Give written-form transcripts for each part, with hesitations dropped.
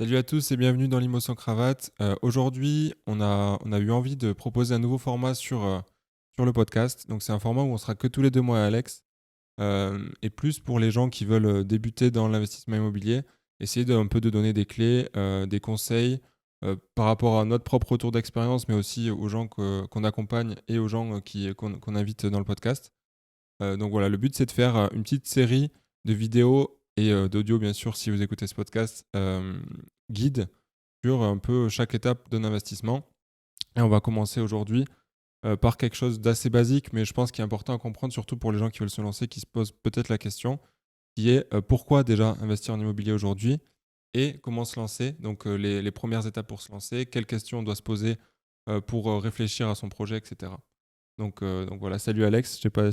Salut à tous et bienvenue dans l'Imo sans cravate. Aujourd'hui, on a eu envie de proposer un nouveau format sur le podcast. Donc, c'est un format où on sera que tous les 2 mois, Alex, et plus pour les gens qui veulent débuter dans l'investissement immobilier, essayer un peu de donner des clés, des conseils par rapport à notre propre retour d'expérience, mais aussi aux gens qu'on accompagne et aux gens qu'on invite dans le podcast. Donc voilà, le but c'est de faire une petite série de vidéos et d'audio bien sûr si vous écoutez ce podcast, guide sur un peu chaque étape d'un investissement. Et on va commencer aujourd'hui par quelque chose d'assez basique, mais je pense qu'il est important à comprendre, surtout pour les gens qui veulent se lancer, qui se posent peut-être la question, qui est pourquoi déjà investir en immobilier aujourd'hui et comment se lancer. Donc les premières étapes pour se lancer, quelles questions on doit se poser pour réfléchir à son projet, etc. Donc voilà, salut Alex, je t'ai pas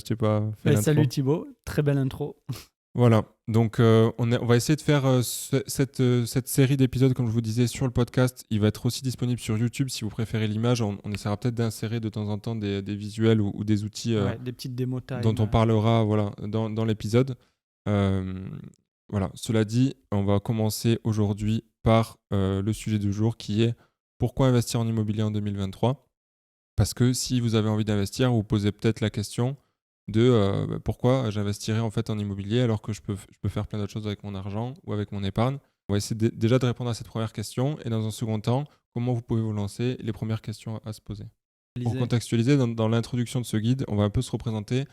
fait Salut l'intro. Thibaut, très belle intro. Voilà, donc on va essayer de faire cette série d'épisodes, comme je vous disais, sur le podcast. Il va être aussi disponible sur YouTube si vous préférez l'image. On essaiera peut-être d'insérer de temps en temps des visuels ou des outils Ouais, des petites démo dont time. on parlera voilà, dans l'épisode. Euh, voilà, cela dit, on va commencer aujourd'hui par le sujet du jour qui est pourquoi investir en immobilier en 2023. Parce que si vous avez envie d'investir, vous posez peut-être la question de pourquoi j'investirais en fait en immobilier alors que je peux faire plein d'autres choses avec mon argent ou avec mon épargne. On va essayer déjà de répondre à cette première question et dans un second temps, comment vous pouvez vous lancer, les premières questions à se poser. Pour Lisez. contextualiser, dans l'introduction de ce guide, on va un peu se représenter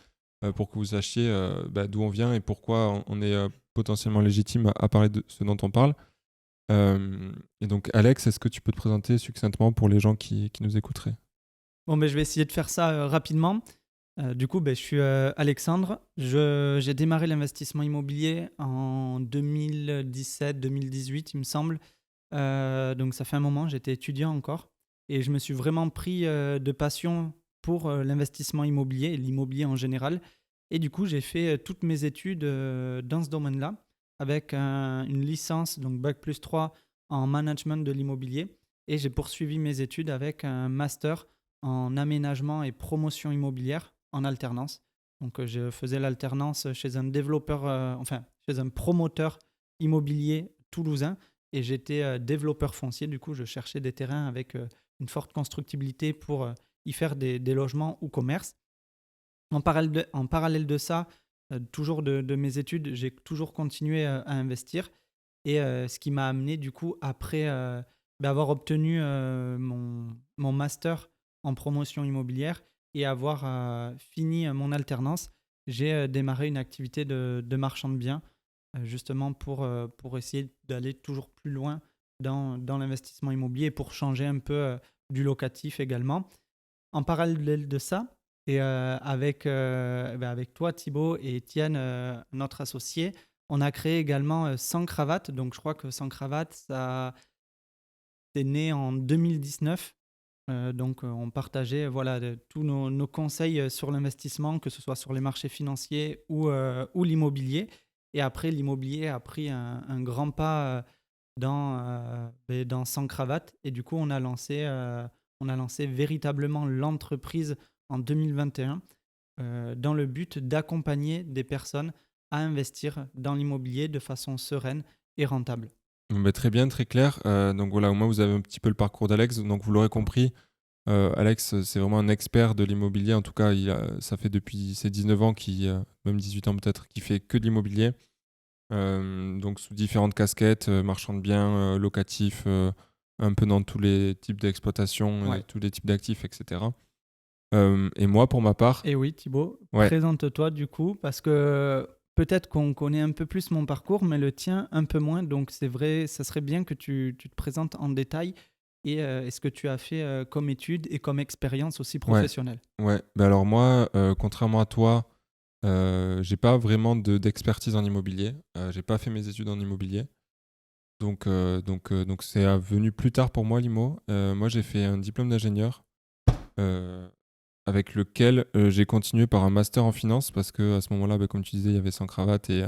pour que vous sachiez d'où on vient et pourquoi on est potentiellement légitime à parler de ce dont on parle. Et donc Alex, est-ce que tu peux te présenter succinctement pour les gens qui nous écouteraient? Bon, je vais essayer de faire ça rapidement. Je suis Alexandre. J'ai démarré l'investissement immobilier en 2017-2018, il me semble. Donc ça fait un moment, j'étais étudiant encore. Et je me suis vraiment pris de passion pour l'investissement immobilier et l'immobilier en général. Et du coup, j'ai fait toutes mes études dans ce domaine-là, avec une licence, donc Bac+3 en management de l'immobilier. Et j'ai poursuivi mes études avec un master en aménagement et promotion immobilière en alternance. Donc, je faisais l'alternance chez un développeur, chez un promoteur immobilier toulousain et j'étais développeur foncier. Du coup, je cherchais des terrains avec une forte constructibilité pour y faire des logements ou commerces. En parallèle de ça, toujours de mes études, j'ai toujours continué à investir. Et ce qui m'a amené, du coup, après avoir obtenu mon master en promotion immobilière et avoir fini mon alternance, j'ai démarré une activité de marchand de biens, justement pour essayer d'aller toujours plus loin dans l'investissement immobilier et pour changer un peu du locatif également. En parallèle de ça, et avec toi, Thibaut, et Étienne, notre associé, on a créé également Sans Cravate. Donc, je crois que Sans Cravate, ça c'est né en 2019. On partageait voilà, tous nos conseils sur l'investissement, que ce soit sur les marchés financiers ou l'immobilier. Et après, l'immobilier a pris un grand pas dans Sans Cravate. Et du coup, on a lancé véritablement l'entreprise en 2021 dans le but d'accompagner des personnes à investir dans l'immobilier de façon sereine et rentable. Bon, bah, très bien, très clair. Donc voilà, au moins vous avez un petit peu le parcours d'Alex. Donc vous l'aurez compris, Alex, c'est vraiment un expert de l'immobilier. En tout cas, ça fait depuis ses 19 ans, même 18 ans peut-être, qu'il fait que de l'immobilier. Donc sous différentes casquettes, marchand de biens, locatif, un peu dans tous les types d'exploitation, Ouais. tous les types d'actifs, etc. Et moi, pour ma part, Et oui, Thibaut, ouais, présente-toi du coup, parce que peut-être qu'on connaît un peu plus mon parcours, mais le tien un peu moins. Donc c'est vrai, ça serait bien que tu te présentes en détail et ce que tu as fait comme étude et comme expérience aussi ouais, professionnelle. ouais. Bah alors moi, contrairement à toi, j'ai pas vraiment d'expertise en immobilier. J'ai pas fait mes études en immobilier. Donc c'est venu plus tard pour moi, l'IMO. Moi, j'ai fait un diplôme d'ingénieur euh, avec lequel j'ai continué par un master en finance parce que à ce moment-là, bah, comme tu disais, il y avait sans cravate et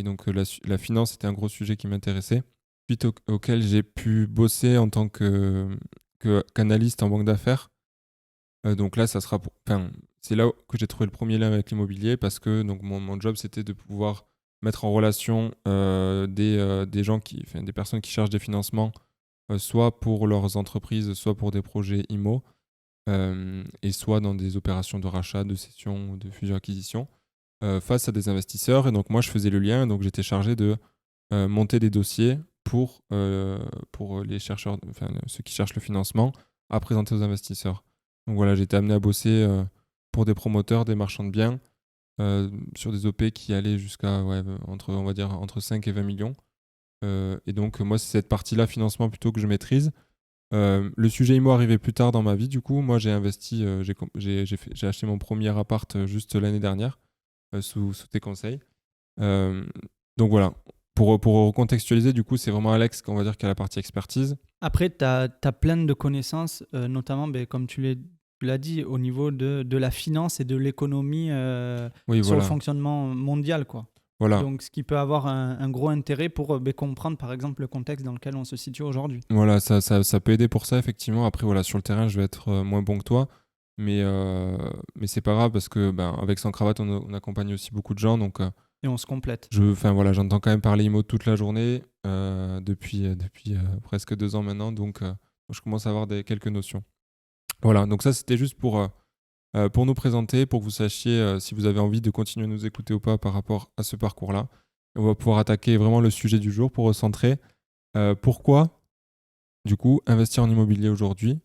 donc la finance était un gros sujet qui m'intéressait. Suite auquel j'ai pu bosser en tant qu'analyste en banque d'affaires. Donc là, enfin, c'est là que j'ai trouvé le premier lien avec l'immobilier parce que donc mon job, c'était de pouvoir mettre en relation des gens des personnes qui cherchent des financements, soit pour leurs entreprises, soit pour des projets IMO, et soit dans des opérations de rachat, de cession, de fusion-acquisition, face à des investisseurs. Et donc moi, je faisais le lien, donc j'étais chargé de monter des dossiers pour les chercheurs, enfin ceux qui cherchent le financement, à présenter aux investisseurs. Donc voilà, j'ai été amené à bosser pour des promoteurs, des marchands de biens, sur des OP qui allaient jusqu'à on va dire entre 5 et 20 millions. Et donc moi, c'est cette partie-là, financement, plutôt que je maîtrise. Le sujet IMO arrivait plus tard dans ma vie, du coup. Moi, j'ai investi, j'ai acheté mon premier appart juste l'année dernière, sous tes conseils. Euh, donc voilà, pour recontextualiser, du coup, c'est vraiment Alex qu'on va dire qui a la partie expertise. Après, tu as plein de connaissances, notamment, comme tu l'as dit, au niveau de la finance et de l'économie Oui, sur le voilà. fonctionnement mondial, quoi. Voilà. Donc, ce qui peut avoir un gros intérêt pour comprendre, par exemple, le contexte dans lequel on se situe aujourd'hui. Voilà, ça peut aider pour ça, effectivement. Après, voilà, sur le terrain, je vais être moins bon que toi. Mais c'est pas grave parce que avec Sans Cravate, on accompagne aussi beaucoup de gens. Donc, Et on se complète. voilà, j'entends quand même parler IMO toute la journée depuis presque 2 ans maintenant. Donc, je commence à avoir quelques notions. Voilà, donc ça, c'était juste pour nous présenter, pour que vous sachiez si vous avez envie de continuer à nous écouter ou pas par rapport à ce parcours-là. On va pouvoir attaquer vraiment le sujet du jour pour recentrer. Pourquoi, du coup, investir en immobilier aujourd'hui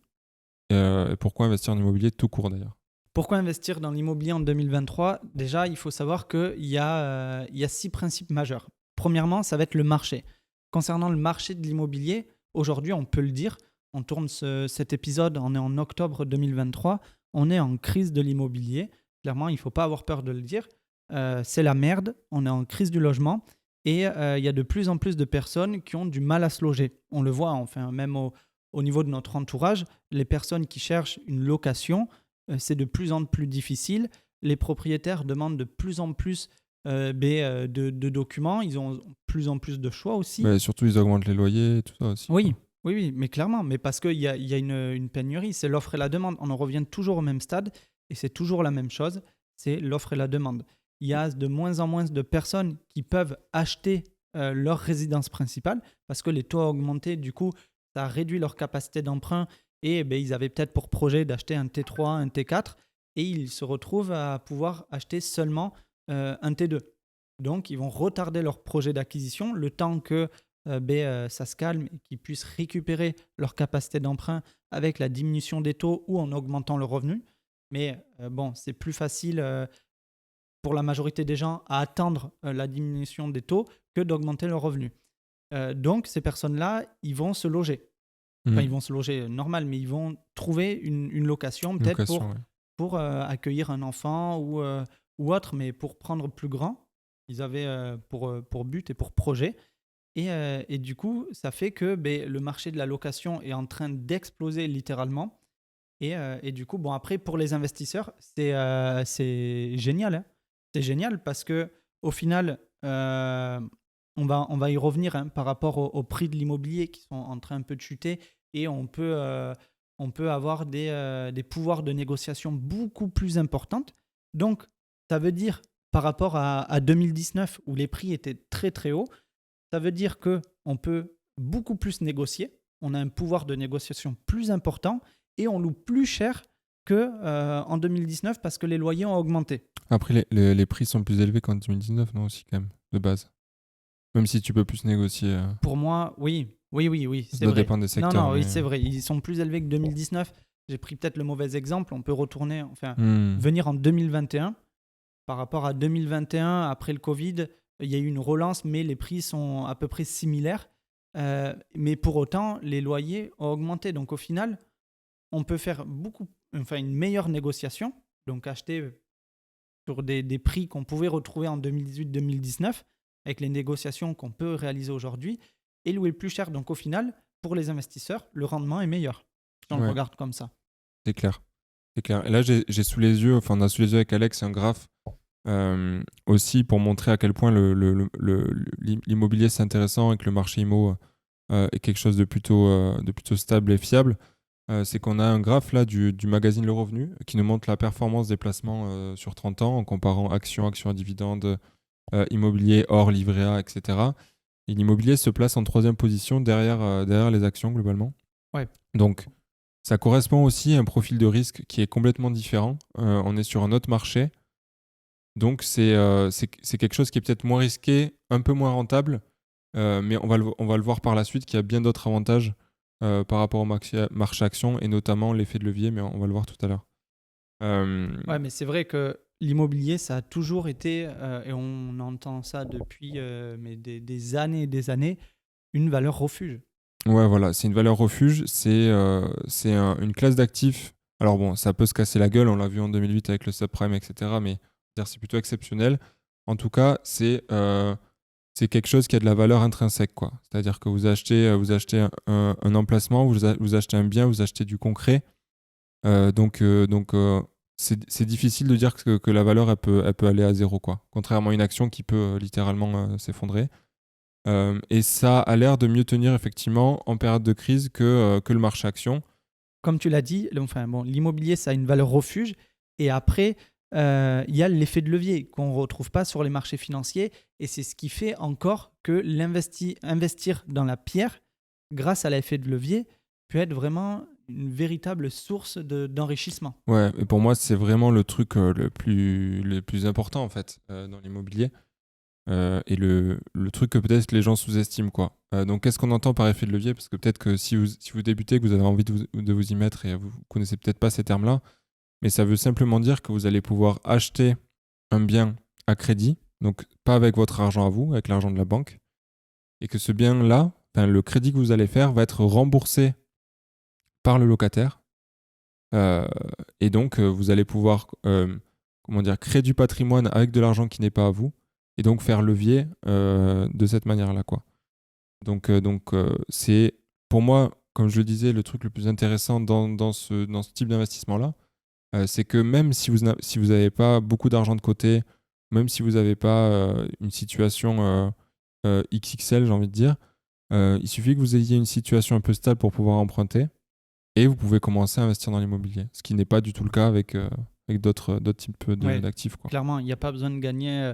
et pourquoi investir en immobilier tout court d'ailleurs? Pourquoi investir dans l'immobilier en 2023? Déjà, il faut savoir qu'il y a 6 principes majeurs. Premièrement, ça va être le marché. Concernant le marché de l'immobilier, aujourd'hui, on peut le dire, on tourne cet épisode, on est en octobre 2023, on est en crise de l'immobilier. Clairement, il ne faut pas avoir peur de le dire. C'est la merde, on est en crise du logement et il y a de plus en plus de personnes qui ont du mal à se loger. On le voit, enfin, même au niveau de notre entourage, les personnes qui cherchent une location, c'est de plus en plus difficile. Les propriétaires demandent de plus en plus de documents. Ils ont de plus en plus de choix aussi. Surtout, ils augmentent les loyers et tout ça aussi. Oui, oui, mais clairement. Mais parce qu'il y a une pénurie. C'est l'offre et la demande. On en revient toujours au même stade et c'est toujours la même chose. C'est l'offre et la demande. Il y a de moins en moins de personnes qui peuvent acheter leur résidence principale parce que les taux ont augmenté. Du coup, ça a réduit leur capacité d'emprunt et ils avaient peut-être pour projet d'acheter un T3, un T4 et ils se retrouvent à pouvoir acheter seulement un T2. Donc, ils vont retarder leur projet d'acquisition le temps que ça se calme et qu'ils puissent récupérer leur capacité d'emprunt avec la diminution des taux ou en augmentant le revenu. Mais c'est plus facile pour la majorité des gens à attendre la diminution des taux que d'augmenter leur revenu. Donc, ces personnes-là, ils vont se loger. Enfin, ils vont se loger normal, mais ils vont trouver une location peut-être pour accueillir un enfant ou autre, mais pour prendre plus grand. Ils avaient pour but et pour projet. Et du coup, ça fait que le marché de la location est en train d'exploser littéralement. Et du coup, après, pour les investisseurs, c'est génial. Hein. C'est génial parce que au final, on va y revenir par rapport au prix de l'immobilier qui sont en train un peu de chuter et on peut avoir des pouvoirs de négociation beaucoup plus importants. Donc, ça veut dire par rapport à 2019 où les prix étaient très très hauts, ça veut dire qu'on peut beaucoup plus négocier, on a un pouvoir de négociation plus important et on loue plus cher qu'en 2019 parce que les loyers ont augmenté. Après, les prix sont plus élevés qu'en 2019, non, aussi, quand même, de base. Même si tu peux plus négocier. Pour moi, oui, Ça c'est doit vrai. dépendre des secteurs. Non, oui, c'est vrai. Ils sont plus élevés que 2019. J'ai pris peut-être le mauvais exemple. On peut retourner, venir en 2021. Par rapport à 2021, après le Covid, il y a eu une relance, mais les prix sont à peu près similaires. Mais pour autant, les loyers ont augmenté. Donc au final, on peut faire une meilleure négociation. Donc acheter sur des prix qu'on pouvait retrouver en 2018-2019 avec les négociations qu'on peut réaliser aujourd'hui et louer plus cher. Donc au final, pour les investisseurs, le rendement est meilleur. Si on le regarde comme ça. C'est clair. C'est clair. Et là, j'ai sous les yeux, on a sous les yeux avec Alex un graphe aussi pour montrer à quel point l'immobilier c'est intéressant et que le marché IMO est quelque chose de plutôt stable et fiable. C'est qu'on a un graphe là du magazine Le Revenu qui nous montre la performance des placements sur 30 ans en comparant action à dividende, immobilier hors livret A, etc. Et l'immobilier se place en troisième position derrière les actions globalement. Ouais. Donc, ça correspond aussi à un profil de risque qui est complètement différent. On est sur un autre marché. Donc, c'est quelque chose qui est peut-être moins risqué, un peu moins rentable, mais on va le voir par la suite qu'il y a bien d'autres avantages par rapport au marché action et notamment l'effet de levier, mais on va le voir tout à l'heure. Ouais, mais c'est vrai que l'immobilier, ça a toujours été, et on entend ça depuis mais des années et des années, une valeur refuge. Ouais, voilà, c'est une valeur refuge, une classe d'actifs. Alors bon, ça peut se casser la gueule, on l'a vu en 2008 avec le subprime, etc. Mais c'est plutôt exceptionnel. En tout cas, c'est quelque chose qui a de la valeur intrinsèque, quoi. C'est-à-dire que vous achetez un emplacement, vous achetez un bien, vous achetez du concret. Donc, c'est difficile de dire que la valeur, elle peut aller à zéro, quoi. Contrairement à une action qui peut littéralement s'effondrer. Et ça a l'air de mieux tenir effectivement en période de crise que le marché action. Comme tu l'as dit, enfin, bon, l'immobilier, ça a une valeur refuge. Et après, il y a l'effet de levier qu'on ne retrouve pas sur les marchés financiers. Et c'est ce qui fait encore que investir dans la pierre, grâce à l'effet de levier, peut être vraiment une véritable source d'enrichissement. Ouais, et pour moi, c'est vraiment le truc le plus important en fait dans l'immobilier. Et le truc que peut-être les gens sous-estiment, quoi. Donc, qu'est-ce qu'on entend par effet de levier? Parce que peut-être que si vous débutez, que vous avez envie de vous y mettre et vous connaissez peut-être pas ces termes-là, mais ça veut simplement dire que vous allez pouvoir acheter un bien à crédit, donc pas avec votre argent à vous, avec l'argent de la banque, et que ce bien-là, enfin, le crédit que vous allez faire va être remboursé par le locataire. Euh, et donc, vous allez pouvoir comment dire, créer du patrimoine avec de l'argent qui n'est pas à vous, et donc faire levier de cette manière-là, quoi. Donc, c'est pour moi, comme je le disais, le truc le plus intéressant dans ce type d'investissement-là, c'est que même si vous n'avez pas beaucoup d'argent de côté, même si vous n'avez pas une situation XXL, j'ai envie de dire, il suffit que vous ayez une situation un peu stable pour pouvoir emprunter et vous pouvez commencer à investir dans l'immobilier, ce qui n'est pas du tout le cas avec d'autres types Ouais, d'actifs, quoi. clairement, il n'y a pas besoin de gagner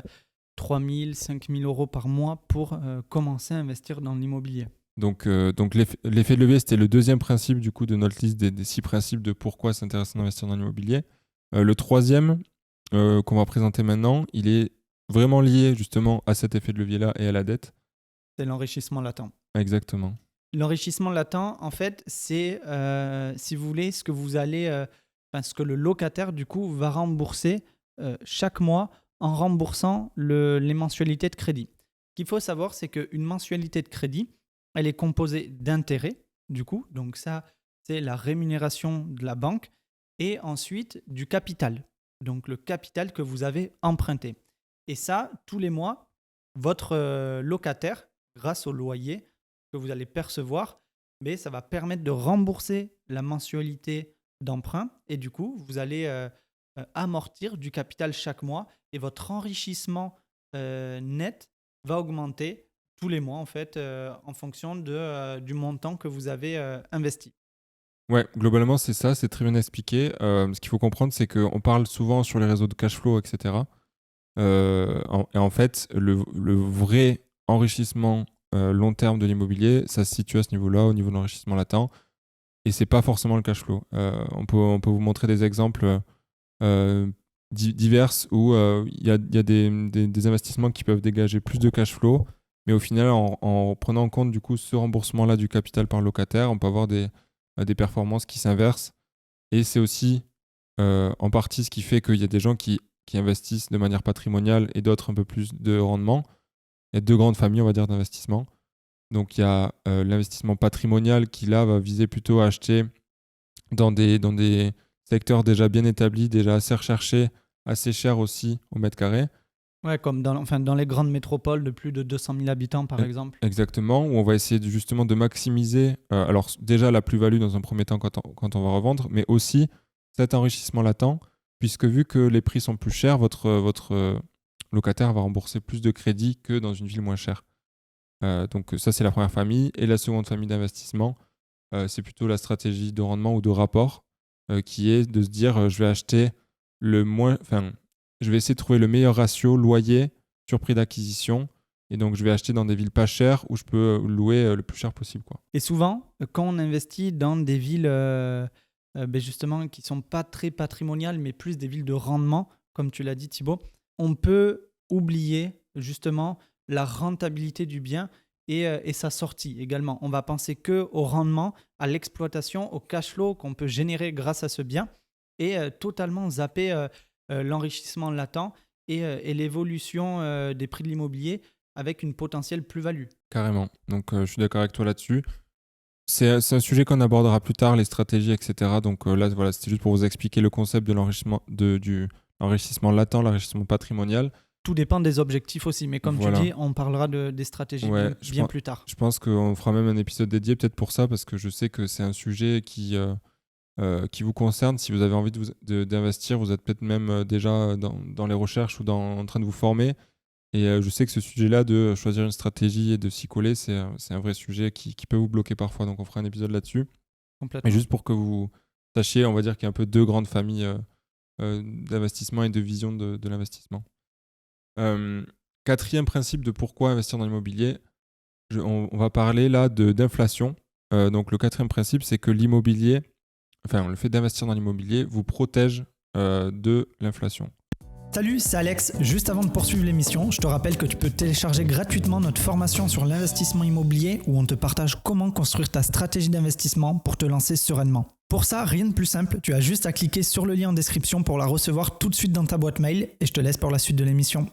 3 000, 5 000 euros par mois pour commencer à investir dans l'immobilier. Donc l'effet de levier, c'était le deuxième principe du coup de notre liste des 6 principes de pourquoi c'est intéressant d'investir dans l'immobilier. Le troisième qu'on va présenter maintenant, il est vraiment lié justement à cet effet de levier-là et à la dette. C'est l'enrichissement latent. Exactement. L'enrichissement latent, en fait, c'est, si vous voulez, ce que le locataire, du coup, va rembourser chaque mois en remboursant les mensualités de crédit. Ce qu'il faut savoir, c'est qu'une mensualité de crédit, elle est composée d'intérêts, du coup, donc ça, c'est la rémunération de la banque, et ensuite du capital, donc le capital que vous avez emprunté. Et ça, tous les mois, votre locataire, grâce au loyer, que vous allez percevoir, mais ça va permettre de rembourser la mensualité d'emprunt et du coup, vous allez amortir du capital chaque mois et votre enrichissement net va augmenter tous les mois en fait en fonction du montant que vous avez investi. Ouais, globalement c'est ça, c'est très bien expliqué. Ce qu'il faut comprendre, c'est qu'on parle souvent sur les réseaux de cash flow, etc. Et en fait, le vrai enrichissement long terme de l'immobilier, ça se situe à ce niveau-là, au niveau de l'enrichissement latent. Et c'est pas forcément le cash flow. On peut vous montrer des exemples divers où il y a des investissements qui peuvent dégager plus de cash flow, mais au final, en prenant en compte du coup ce remboursement-là du capital par le locataire, on peut avoir des performances qui s'inversent. Et c'est aussi en partie ce qui fait qu'il y a des gens qui investissent de manière patrimoniale et d'autres un peu plus de rendement. Il y a deux grandes familles, on va dire, d'investissement. Donc il y a l'investissement patrimonial qui là va viser plutôt à acheter dans des secteurs déjà bien établis, déjà assez recherchés, assez chers aussi au mètre carré. Ouais, comme dans les grandes métropoles de plus de 200 000 habitants par E- exemple. Exactement, où on va essayer justement de maximiser, alors déjà la plus-value dans un premier temps quand on va revendre, mais aussi cet enrichissement latent, puisque vu que les prix sont plus chers, votre locataire va rembourser plus de crédit que dans une ville moins chère. Donc ça, c'est la première famille. Et la seconde famille d'investissement, c'est plutôt la stratégie de rendement ou de rapport, qui est de se dire, je vais acheter le moins, enfin, je vais essayer de trouver le meilleur ratio loyer sur prix d'acquisition. Et donc, je vais acheter dans des villes pas chères où je peux louer le plus cher possible, quoi. Et souvent, quand on investit dans des villes justement qui ne sont pas très patrimoniales, mais plus des villes de rendement, comme tu l'as dit Thibaut, on peut oublier justement la rentabilité du bien et sa sortie également. On va penser que au rendement, à l'exploitation, au cash flow qu'on peut générer grâce à ce bien et totalement zapper l'enrichissement latent et l'évolution des prix de l'immobilier avec une potentielle plus-value. Carrément. Donc, je suis d'accord avec toi là-dessus. C'est un sujet qu'on abordera plus tard, les stratégies, etc. Donc là, voilà, c'était juste pour vous expliquer le concept de l'enrichissement, du l'enrichissement latent, l'enrichissement patrimonial. Tout dépend des objectifs aussi, mais comme Voilà. tu dis, on parlera des stratégies Ouais, bien plus tard. Je pense qu'on fera même un épisode dédié peut-être pour ça, parce que je sais que c'est un sujet qui vous concerne. Si vous avez envie d'investir, vous êtes peut-être même déjà dans les recherches ou en train de vous former. Et je sais que ce sujet-là de choisir une stratégie et de s'y coller, c'est un vrai sujet qui peut vous bloquer parfois. Donc on fera un épisode là-dessus. Complètement. Mais juste pour que vous sachiez, on va dire qu'il y a un peu deux grandes familles d'investissement et de vision de l'investissement. Quatrième principe de pourquoi investir dans l'immobilier, on va parler là d'inflation. Donc le quatrième principe, c'est que l'immobilier, enfin le fait d'investir dans l'immobilier vous protège de l'inflation. Salut, c'est Alex. Juste avant de poursuivre l'émission, je te rappelle que tu peux télécharger gratuitement notre formation sur l'investissement immobilier où on te partage comment construire ta stratégie d'investissement pour te lancer sereinement. Pour ça, rien de plus simple, tu as juste à cliquer sur le lien en description pour la recevoir tout de suite dans ta boîte mail et je te laisse pour la suite de l'émission.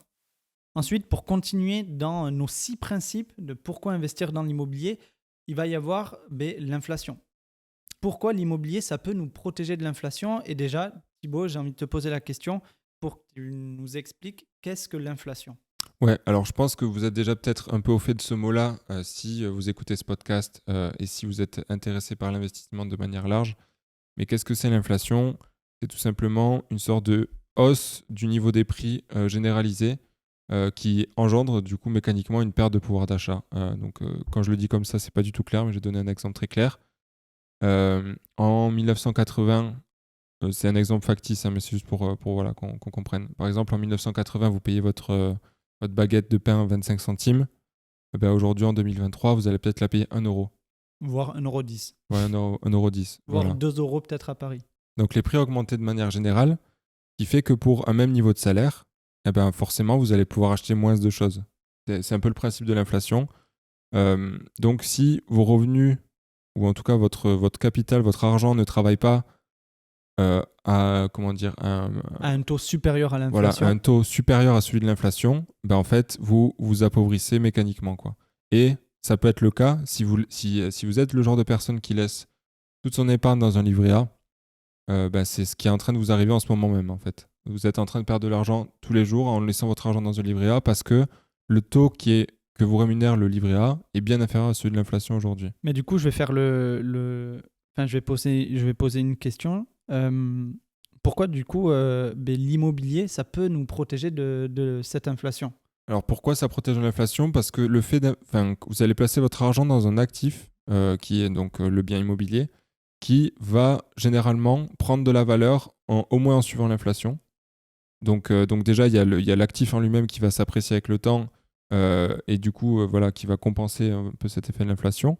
Ensuite, pour continuer dans nos 6 principes de pourquoi investir dans l'immobilier, il va y avoir l'inflation. Pourquoi l'immobilier, ça peut nous protéger de l'inflation? Et déjà, Thibaut, j'ai envie de te poser la question pour que tu nous expliques qu'est-ce que l'inflation. Ouais, alors je pense que vous êtes déjà peut-être un peu au fait de ce mot-là si vous écoutez ce podcast et si vous êtes intéressé par l'investissement de manière large. Mais qu'est-ce que c'est l'inflation? C'est tout simplement une sorte de hausse du niveau des prix généralisé qui engendre du coup mécaniquement une perte de pouvoir d'achat. Donc quand je le dis comme ça, c'est pas du tout clair, mais je vais donner un exemple très clair. En 1980, c'est un exemple factice, hein, mais c'est juste pour voilà, qu'on comprenne. Par exemple, en 1980, vous payez votre baguette de pain 25 centimes. Eh ben, aujourd'hui, en 2023, vous allez peut-être la payer 1 euro. Voire 1,10 €. Ouais, 1,10 €. Voire Voilà. 2 € peut-être à Paris. Donc les prix ont augmenté de manière générale, ce qui fait que pour un même niveau de salaire, eh ben, forcément, vous allez pouvoir acheter moins de choses. C'est un peu le principe de l'inflation. Donc si vos revenus, ou en tout cas votre capital, votre argent ne travaille pas à un taux supérieur à voilà, l'inflation. un taux supérieur à celui de l'inflation, ben en fait, vous vous appauvrissez mécaniquement, quoi. Et ça peut être le cas si vous êtes le genre de personne qui laisse toute son épargne dans un livret A, ben c'est ce qui est en train de vous arriver en ce moment même, en fait. Vous êtes en train de perdre de l'argent tous les jours en laissant votre argent dans un livret A parce que le taux que vous rémunère le livret A est bien inférieur à celui de l'inflation aujourd'hui. Mais du coup, je vais faire Enfin, je vais poser une question. Pourquoi, du coup, l'immobilier, ça peut nous protéger de cette inflation? Alors pourquoi ça protège de l'inflation? Parce que le fait vous allez placer votre argent dans un actif qui est donc le bien immobilier qui va généralement prendre de la valeur au moins en suivant l'inflation. Donc déjà, il y a l'actif en lui-même qui va s'apprécier avec le temps et du coup, voilà, qui va compenser un peu cet effet de l'inflation.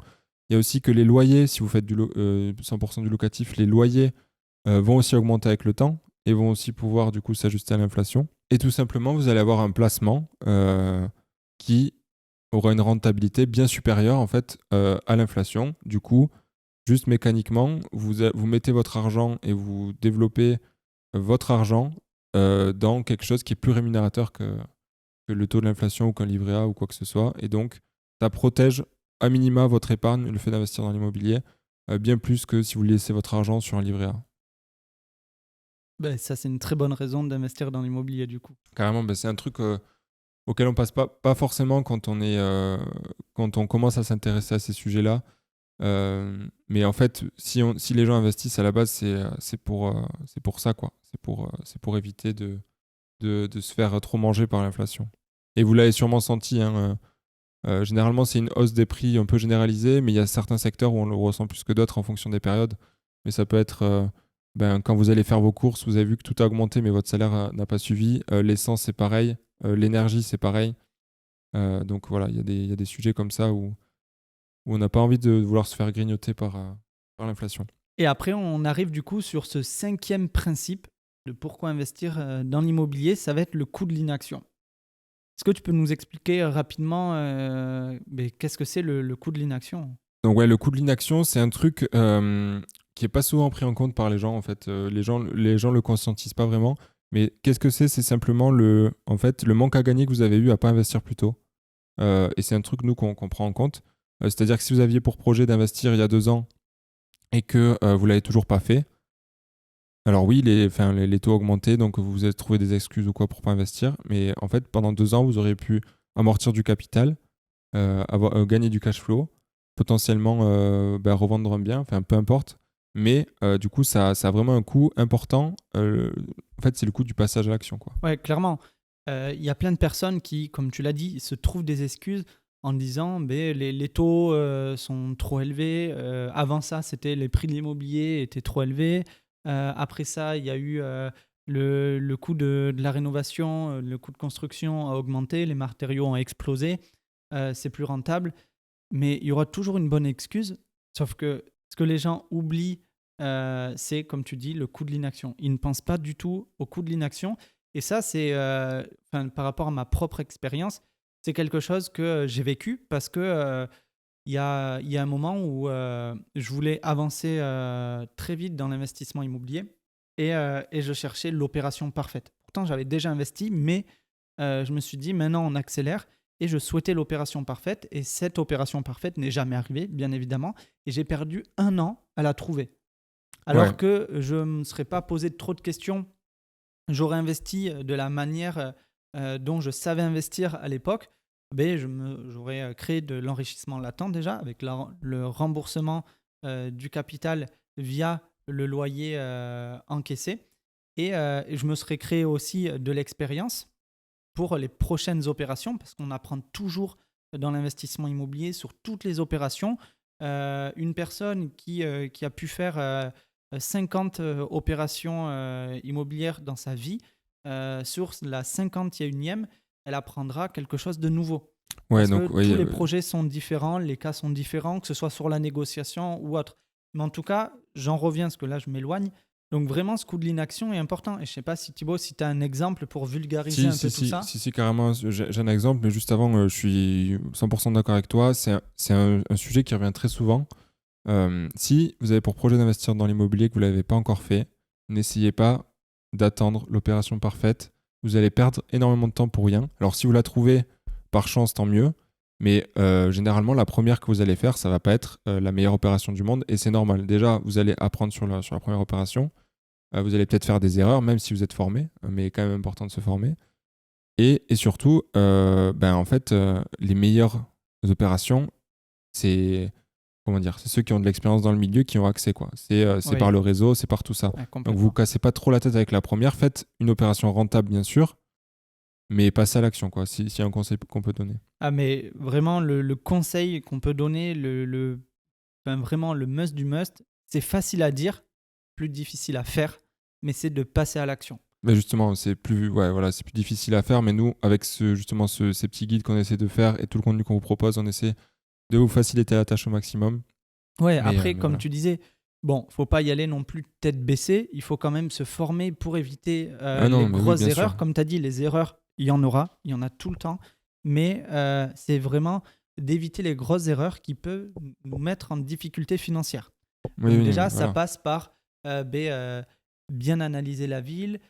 Il y a aussi que les loyers, si vous faites 100% du locatif, les loyers vont aussi augmenter avec le temps et vont aussi pouvoir du coup s'ajuster à l'inflation. Et tout simplement, vous allez avoir un placement qui aura une rentabilité bien supérieure en fait à l'inflation. Du coup, juste mécaniquement, vous mettez votre argent et vous développez votre argent dans quelque chose qui est plus rémunérateur que le taux de l'inflation ou qu'un livret A ou quoi que ce soit. Et donc, ça protège à minima votre épargne, le fait d'investir dans l'immobilier, bien plus que si vous laissez votre argent sur un livret A. Ça, c'est une très bonne raison d'investir dans l'immobilier, du coup. Carrément, c'est un truc auquel on passe pas forcément quand on commence à s'intéresser à ces sujets-là. Mais en fait, si les gens investissent à la base, c'est pour ça, quoi. C'est pour éviter de se faire trop manger par l'inflation. Et vous l'avez sûrement senti, hein, généralement, c'est une hausse des prix un peu généralisée, mais il y a certains secteurs où on le ressent plus que d'autres en fonction des périodes. Mais ça peut être quand vous allez faire vos courses, vous avez vu que tout a augmenté, mais votre salaire n'a pas suivi. L'essence, c'est pareil. L'énergie, c'est pareil. Donc voilà, il y a des sujets comme ça où on n'a pas envie de vouloir se faire grignoter par l'inflation. Et après, on arrive du coup sur ce 5e principe de pourquoi investir dans l'immobilier, ça va être le coût de l'inaction. Est-ce que tu peux nous expliquer rapidement qu'est-ce que c'est le coût de l'inaction? Donc ouais, le coût de l'inaction, c'est un truc qui est pas souvent pris en compte par les gens en fait. Les gens le conscientisent pas vraiment. Mais qu'est-ce que c'est? C'est simplement en fait, le manque à gagner que vous avez eu à pas investir plus tôt. Et c'est un truc nous qu'on prend en compte. C'est-à-dire que si vous aviez pour projet d'investir il y a 2 ans et que vous l'avez toujours pas fait, alors oui, les taux ont augmenté, donc vous avez trouvé des excuses ou quoi pour pas investir. Mais en fait, pendant 2 ans, vous auriez pu amortir du capital, gagner du cash flow, potentiellement revendre un bien, enfin peu importe. Mais du coup, ça a vraiment un coût important. En fait, c'est le coût du passage à l'action, quoi. Ouais, clairement. Il y a plein de personnes qui, comme tu l'as dit, se trouvent des excuses en disant les taux sont trop élevés. Avant ça, c'était les prix de l'immobilier étaient trop élevés. Après ça, il y a eu le coût de la rénovation, le coût de construction a augmenté, les matériaux ont explosé, c'est plus rentable. Mais il y aura toujours une bonne excuse, sauf que ce que les gens oublient, c'est, comme tu dis, le coût de l'inaction. Ils ne pensent pas du tout au coût de l'inaction. Et ça, c'est, par rapport à ma propre expérience, c'est quelque chose que j'ai vécu parce que il y a un moment où je voulais avancer très vite dans l'investissement immobilier et je cherchais l'opération parfaite. Pourtant, j'avais déjà investi, mais je me suis dit, maintenant, on accélère. Et je souhaitais l'opération parfaite. Et cette opération parfaite n'est jamais arrivée, bien évidemment. Et j'ai perdu 1 an à la trouver. Ouais, Alors que je ne me serais pas posé trop de questions. J'aurais investi de la manière dont je savais investir à l'époque. J'aurais créé de l'enrichissement latent déjà avec le remboursement du capital via le loyer encaissé. Et je me serais créé aussi de l'expérience pour les prochaines opérations, parce qu'on apprend toujours dans l'investissement immobilier sur toutes les opérations. Une personne qui a pu faire 50 opérations immobilières dans sa vie, sur la 51e, elle apprendra quelque chose de nouveau. ouais, Parce que donc tous oui, les projets sont différents, les cas sont différents, que ce soit sur la négociation ou autre. Mais en tout cas, j'en reviens, parce que là, je m'éloigne. Donc vraiment, ce coût de l'inaction est important. Et je ne sais pas si Thibaut, si tu as un exemple pour vulgariser si, un si, peu tout si, ça. si, si, carrément. J'ai un exemple, mais juste avant, je suis 100% d'accord avec toi. C'est un sujet qui revient très souvent. Si vous avez pour projet d'investir dans l'immobilier que vous ne l'avez pas encore fait, n'essayez pas d'attendre l'opération parfaite. Vous allez perdre énormément de temps pour rien. Alors si vous la trouvez par chance, tant mieux. Mais généralement, la première que vous allez faire, ça ne va pas être la meilleure opération du monde. Et c'est normal. Déjà, vous allez apprendre sur la première opération. Vous allez peut-être faire des erreurs, même si vous êtes formé. Mais quand même important de se former. Et surtout, en fait, les meilleures opérations, c'est comment dire, c'est ceux qui ont de l'expérience dans le milieu qui ont accès, quoi. C'est Oui, par le réseau, c'est par tout ça. ouais, Donc vous complètement. cassez pas trop la tête avec la première, faites une opération rentable bien sûr, mais passez à l'action, quoi. S'il y a un conseil qu'on peut donner. Ah, mais vraiment, le conseil qu'on peut donner, vraiment le must du must, c'est facile à dire, plus difficile à faire, mais c'est de passer à l'action. Mais justement, ouais, voilà, c'est plus difficile à faire, mais nous, avec ces petits guides qu'on essaie de faire et tout le contenu qu'on vous propose, on essaie de vous faciliter la tâche au maximum. Ouais, Mais après, mais comme voilà. tu disais, bon, faut pas y aller non plus tête baissée. Il faut quand même se former pour éviter Ah les non, mais oui, grosses bien sûr. erreurs. Comme tu as dit, les erreurs, il y en aura, il y en a tout le temps. Mais c'est vraiment d'éviter les grosses erreurs qui peuvent nous mettre en difficulté financière. Oui, Donc oui, déjà, ça voilà. passe par bien analyser la ville,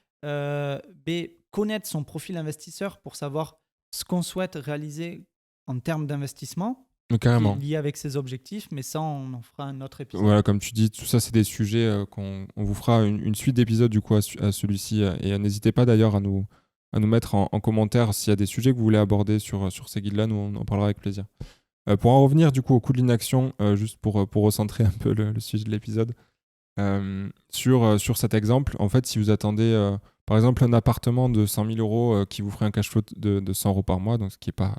connaître son profil investisseur pour savoir ce qu'on souhaite réaliser en termes d'investissement Donc, qui est carrément. lié avec ses objectifs, mais ça, on en fera un autre épisode. Voilà, comme tu dis, tout ça, c'est des sujets on vous fera une suite d'épisodes du coup à celui-ci. Et n'hésitez pas d'ailleurs à nous mettre en commentaire s'il y a des sujets que vous voulez aborder sur ces guides-là. Nous, on en parlera avec plaisir. Pour en revenir du coup au coût de l'inaction, juste pour recentrer un peu le sujet de l'épisode, sur cet exemple, en fait, si vous attendez par exemple un appartement de 100 000 euros qui vous ferait un cash flow de 100 euros par mois, donc ce qui n'est pas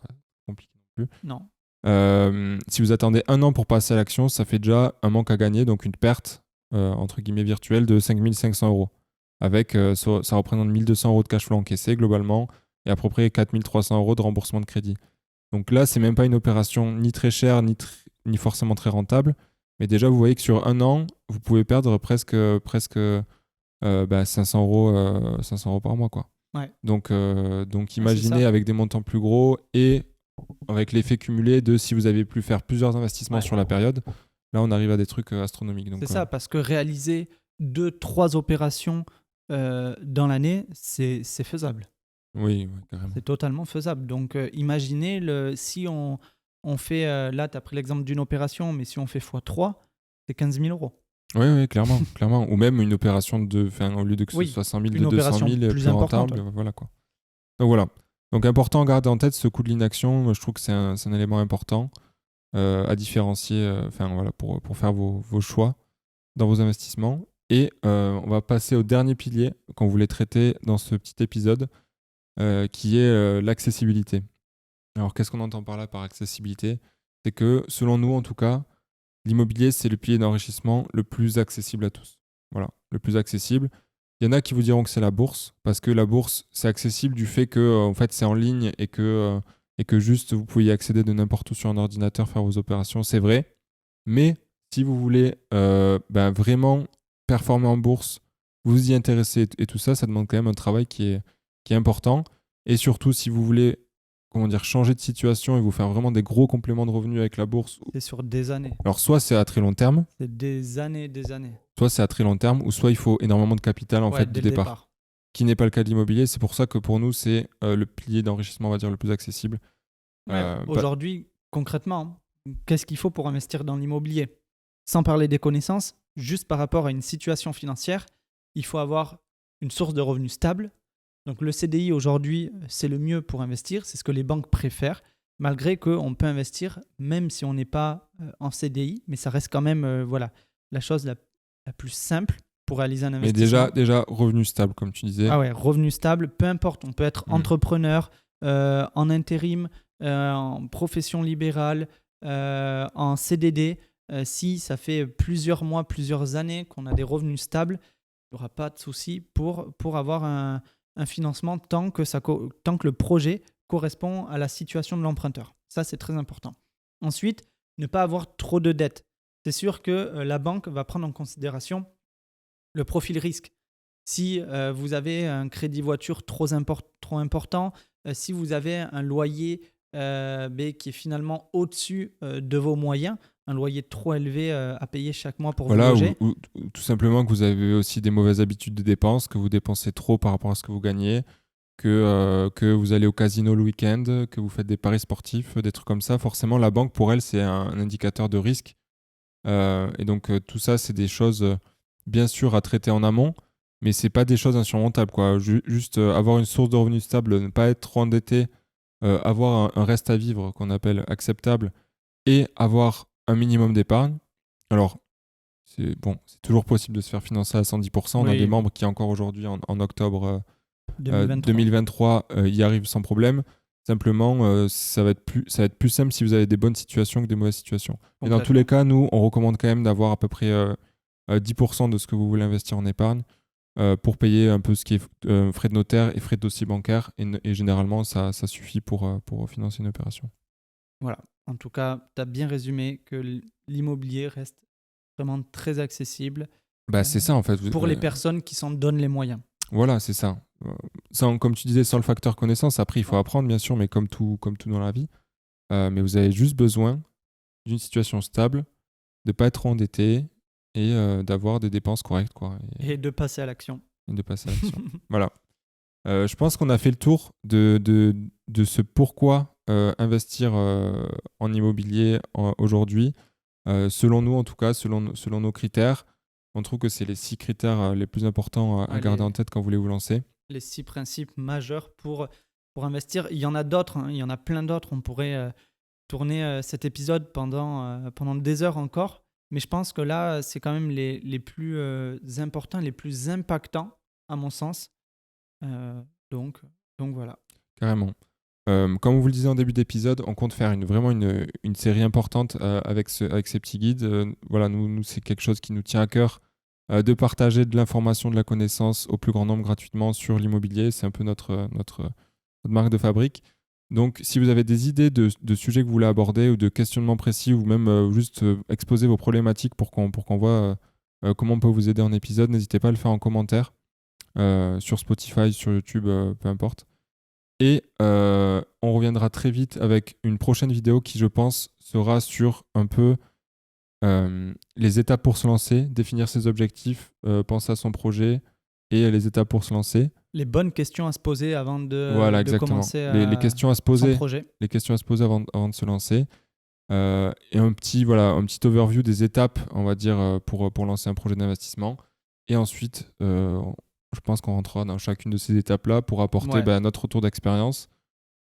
compliqué non plus. Non. Si vous attendez 1 an pour passer à l'action, ça fait déjà un manque à gagner, donc une perte entre guillemets virtuelle de 5 500 euros. Avec, ça représente 1 200 euros de cash flow encaissé globalement. et à peu près 4 300 € de remboursement de crédit. Donc là, c'est même pas une opération ni très chère, ni forcément très rentable. Mais déjà, vous voyez que sur un an, vous pouvez perdre presque 500 € par mois, quoi. Ouais. Donc C'est imaginez ça. avec des montants plus gros et avec l'effet cumulé de si vous avez pu faire plusieurs investissements Ouais. sur la période, là, on arrive à des trucs astronomiques. Donc, C'est ça, parce que réaliser 2-3 opérations dans l'année, c'est faisable. oui, carrément. C'est totalement faisable. Donc, imaginez si on fait, là, tu as pris l'exemple d'une opération, mais si on fait x3, c'est 15 000 €. Oui, clairement, clairement. Ou même une opération au lieu de que ce Oui, soit 100 000, de une 200 opération 000, plus plus importante. rentable. Voilà, quoi. Donc voilà. Donc important à garder en tête ce coût de l'inaction. Moi, je trouve que c'est un élément important à différencier voilà, pour faire vos choix dans vos investissements. Et on va passer au dernier pilier qu'on voulait traiter dans ce petit épisode, qui est l'accessibilité. Alors, qu'est-ce qu'on entend par là par accessibilité? C'est que, selon nous en tout cas, l'immobilier, c'est le pilier d'enrichissement le plus accessible à tous. Voilà, le plus accessible. Il y en a qui vous diront que c'est la bourse, parce que la bourse, c'est accessible du fait que en fait, c'est en ligne et que juste vous pouvez y accéder de n'importe où sur un ordinateur, faire vos opérations. C'est vrai. Mais si vous voulez vraiment performer en bourse, vous y intéresser et tout ça, ça demande quand même un travail qui est important. Et surtout, si vous voulez changer de situation et vous faire vraiment des gros compléments de revenus avec la bourse. C'est sur des années. Alors, soit c'est à très long terme, C'est des années. soit c'est à très long terme, ou soit il faut énormément de capital Ouais, du dès le départ. Qui n'est pas le cas de l'immobilier. C'est pour ça que pour nous, c'est le pilier d'enrichissement, on va dire, le plus accessible. Ouais, aujourd'hui, concrètement, qu'est-ce qu'il faut pour investir dans l'immobilier? Sans parler des connaissances, juste par rapport à une situation financière, il faut avoir une source de revenus stable. Donc le CDI aujourd'hui, c'est le mieux pour investir, c'est ce que les banques préfèrent, malgré qu'on peut investir même si on n'est pas en CDI, mais ça reste quand même voilà, la chose la plus simple pour réaliser un Mais investissement. déjà, revenu stable, comme tu disais. Ah ouais, revenu stable, peu importe, on peut être entrepreneur, en intérim, en profession libérale, en CDD. Si ça fait plusieurs mois, plusieurs années qu'on a des revenus stables, il n'y aura pas de souci pour avoir un financement tant que le projet correspond à la situation de l'emprunteur. Ça, c'est très important. Ensuite, ne pas avoir trop de dettes. C'est sûr que la banque va prendre en considération le profil risque. Si vous avez un crédit voiture trop important, si vous avez un loyer qui est finalement au-dessus de vos moyens, un loyer trop élevé à payer chaque mois pour vous Voilà, loger. ou tout simplement que vous avez aussi des mauvaises habitudes de dépenses, que vous dépensez trop par rapport à ce que vous gagnez, que vous allez au casino le week-end, que vous faites des paris sportifs, des trucs comme ça. Forcément, la banque, pour elle, c'est un indicateur de risque. Et donc, tout ça, c'est des choses, bien sûr, à traiter en amont, mais c'est pas des choses insurmontables, quoi. Juste avoir une source de revenus stable, ne pas être trop endetté, avoir un reste à vivre qu'on appelle acceptable et avoir un minimum d'épargne. Alors, c'est toujours possible de se faire financer à 110%. On a Oui. des membres qui, encore aujourd'hui, en octobre 2023. 2023, y arrivent sans problème. Simplement, ça va être plus simple si vous avez des bonnes situations que des mauvaises situations. Mais dans tous les cas, nous, on recommande quand même d'avoir à peu près 10% de ce que vous voulez investir en épargne pour payer un peu ce qui est frais de notaire et frais de dossier bancaire. Et généralement, ça suffit pour financer une opération. Voilà. En tout cas, tu as bien résumé que l'immobilier reste vraiment très accessible C'est ça, en fait. pour les personnes qui s'en donnent les moyens. Voilà, c'est ça. Comme tu disais, sans le facteur connaissance, après, il faut apprendre, bien sûr, mais comme tout dans la vie. Mais vous avez juste besoin d'une situation stable, de ne pas être trop endetté et d'avoir des dépenses correctes, quoi. Et de passer à l'action. Voilà. Je pense qu'on a fait le tour de ce pourquoi investir en immobilier aujourd'hui. Selon nous, en tout cas, selon nos critères, on trouve que c'est les 6 critères les plus importants à garder en tête quand vous voulez vous lancer. Les 6 principes majeurs pour investir. Il y en a d'autres, hein, il y en a plein d'autres. On pourrait tourner cet épisode pendant des heures encore. Mais je pense que là, c'est quand même les plus importants, les plus impactants, à mon sens. Donc voilà. Carrément. Comme on vous le disait en début d'épisode, on compte faire vraiment une série importante avec ces petits guides. Voilà, nous, c'est quelque chose qui nous tient à cœur de partager de l'information, de la connaissance au plus grand nombre gratuitement sur l'immobilier. C'est un peu notre marque de fabrique. Donc, si vous avez des idées de sujets que vous voulez aborder ou de questionnements précis ou même juste exposer vos problématiques pour qu'on voit comment on peut vous aider en épisode, n'hésitez pas à le faire en commentaire sur Spotify, sur YouTube, peu importe. Et on reviendra très vite avec une prochaine vidéo qui, je pense, sera sur un peu les étapes pour se lancer, définir ses objectifs, penser à son projet et les étapes pour se lancer. Les bonnes questions à se poser avant Voilà, de exactement. commencer Les questions à se son poser, projet. les questions à se poser avant de se lancer. Et un petit overview des étapes, on va dire, pour lancer un projet d'investissement. Et ensuite, je pense qu'on rentrera dans chacune de ces étapes-là pour apporter notre retour d'expérience.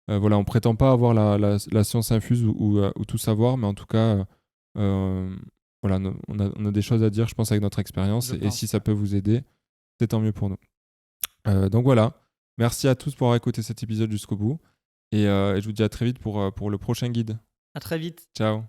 Voilà, on ne prétend pas avoir la science infuse ou tout savoir, mais en tout cas, voilà, on a des choses à dire, je pense, avec notre expérience. Et si ça peut vous aider, c'est tant mieux pour nous. Donc voilà, merci à tous pour avoir écouté cet épisode jusqu'au bout. Et je vous dis à très vite pour le prochain guide. À très vite. Ciao.